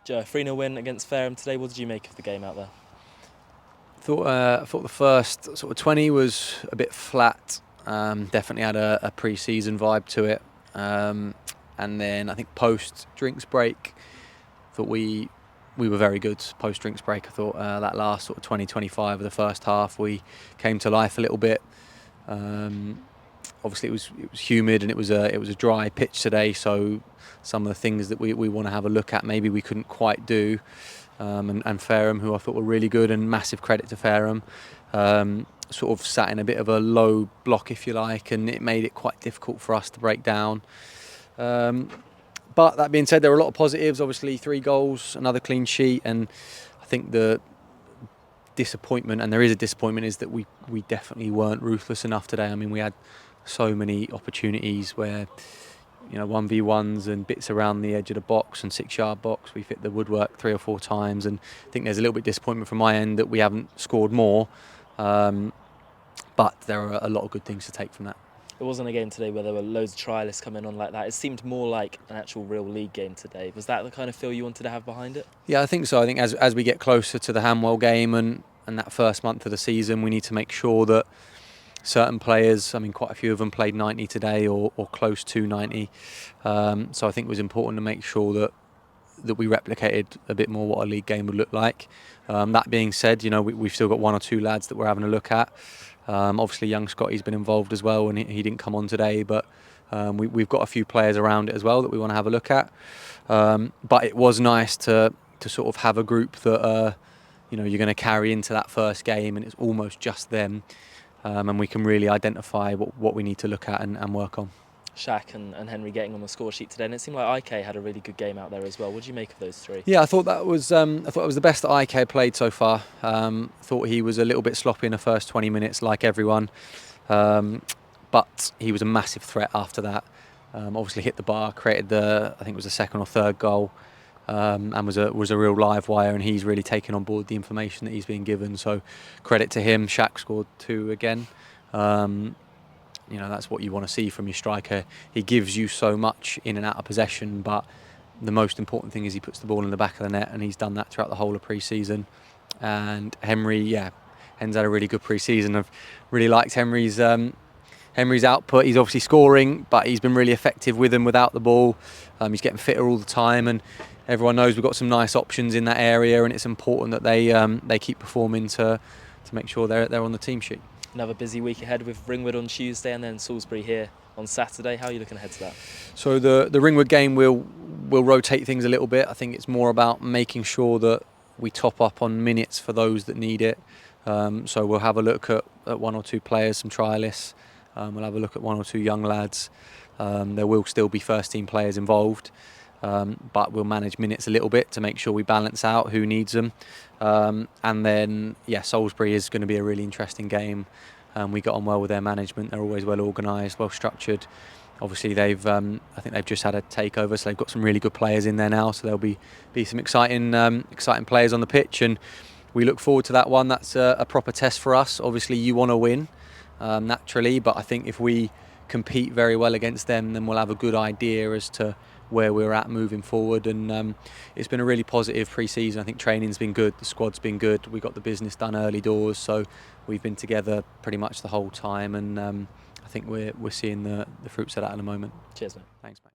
Joe, 3-0 win against Fareham today. What did you make of the game out there? Thought the first sort of 20 was a bit flat. Definitely had a pre-season vibe to it. And then I think post drinks break, thought we were very good post drinks break. I thought that last sort of 20-25 of the first half, we came to life a little bit. Obviously it was humid and it was a dry pitch today, so some of the things that we want to have a look at maybe we couldn't quite do. And Fareham, who I thought were really good, and massive credit to Fareham, sort of sat in a bit of a low block, if you like, and it made it quite difficult for us to break down. But that being said, there were a lot of positives. Obviously 3 goals, another clean sheet, and I think the disappointment, and there is a disappointment, is that we definitely weren't ruthless enough today. I mean, we had so many opportunities where, 1v1s and bits around the edge of the box and 6-yard box. We've hit the woodwork 3 or 4 times, and I think there's a little bit of disappointment from my end that we haven't scored more. But there are a lot of good things to take from that. It wasn't a game today where there were loads of trialists coming on like that. It seemed more like an actual real league game today. Was that the kind of feel you wanted to have behind it? Yeah, I think so. I think as we get closer to the Hanwell game and that first month of the season, we need to make sure that certain players, I mean, quite a few of them played 90 today or close to 90. So I think it was important to make sure that we replicated a bit more what a league game would look like. That being said, we've still got 1 or 2 lads that we're having a look at. Obviously, young Scotty's been involved as well, and he didn't come on today, but we've got a few players around it as well that we want to have a look at. But it was nice to sort of have a group that you're going to carry into that first game, and it's almost just them. And we can really identify what we need to look at and work on. Shaq and Henry getting on the score sheet today, and it seemed like IK had a really good game out there as well. What do you make of those 3? Yeah, I thought it was the best that IK played so far. Thought he was a little bit sloppy in the first 20 minutes, like everyone, but he was a massive threat after that. Obviously hit the bar, created I think it was the 2nd or 3rd goal, and was a real live wire, and he's really taken on board the information that he's being given. So credit to him. Shaq scored 2 again. That's what you want to see from your striker. He gives you so much in and out of possession, but the most important thing is he puts the ball in the back of the net, and he's done that throughout the whole of pre-season. And Henry's had a really good pre-season. I've really liked Henry's output. He's obviously scoring, but he's been really effective with and without the ball. He's getting fitter all the time, and everyone knows we've got some nice options in that area, and it's important that they keep performing to make sure they're on the team sheet. Another busy week ahead with Ringwood on Tuesday and then Salisbury here on Saturday. How are you looking ahead to that? So the Ringwood game will rotate things a little bit. I think it's more about making sure that we top up on minutes for those that need it. So we'll have a look at 1 or 2 players, some trialists. We'll have a look at 1 or 2 young lads. There will still be first team players involved, but we'll manage minutes a little bit to make sure we balance out who needs them. And then, Salisbury is going to be a really interesting game. We got on well with their management. They're always well organised, well structured. Obviously, I think they've just had a takeover, so they've got some really good players in there now. So there'll be some exciting players on the pitch, and we look forward to that one. That's a proper test for us. Obviously, you want to win naturally, but I think if we compete very well against them, then we'll have a good idea as to where we're at moving forward. And it's been a really positive pre-season. I think training's been good, the squad's been good, we got the business done early doors, so we've been together pretty much the whole time, and I think we're seeing the fruits of that at the moment. Cheers, mate. Thanks, mate.